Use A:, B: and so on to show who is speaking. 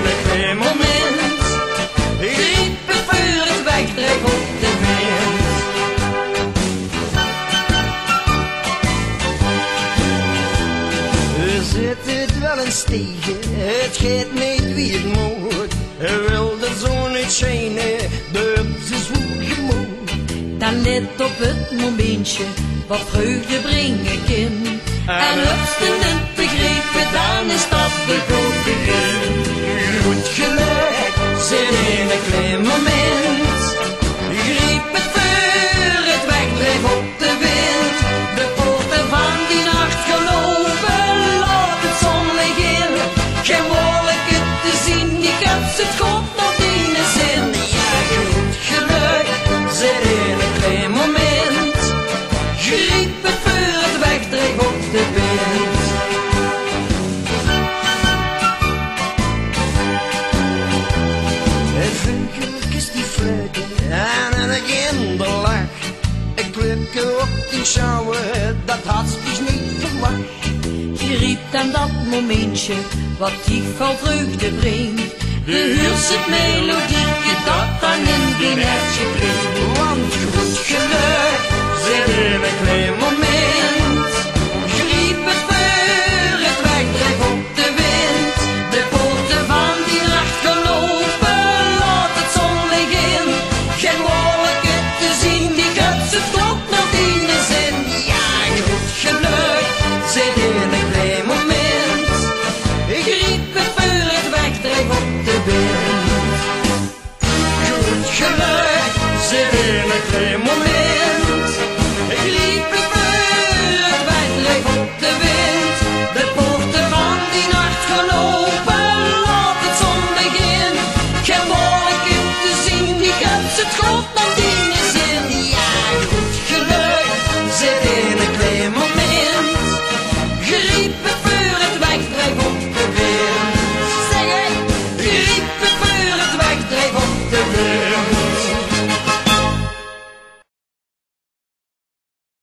A: een klein moment. Griep het vuur, het wegtrek op de wind. Er zit het wel eens tegen, het gaat niet wie het moet. Er wil de zon niet schijnen, de ze zwoel gemoed.
B: Dan let op het momentje, wat vreugde brengen kind. En hupstend begrepen, dan is dat de groot begin.
A: Goed gelijk, zit in een klein moment. Griep het vuur, het wegdreef op de wind. De poorten van die nacht geloven, laat het zonlicht in. Geen wolken te zien, die kans het God nog in de zin. Ja, goed gelijk, zit in een klein moment. Griep het vuur, het wegdreef op de wind. Veugeltjes die fluiten en een kinderlach. Ik klipke op die sjouwen, dat had ik niet verwacht.
B: Je riep dan dat momentje, wat die van vreugde brengt. De huurse melodieke, dat dan in die nertje klinkt.
A: Want goed geluk zit in een klein moment. Griep het vuur, het wegdreef op de wind. De poorten van die nacht gelopen, laat het zonlicht in. Geen wolken te zien, die kuts het klopt nog in de zin. Ja, goed geluk zit in een klein moment. Griep het vuur, het wegdreef op de wind. Goed geluk zit in een klein moment.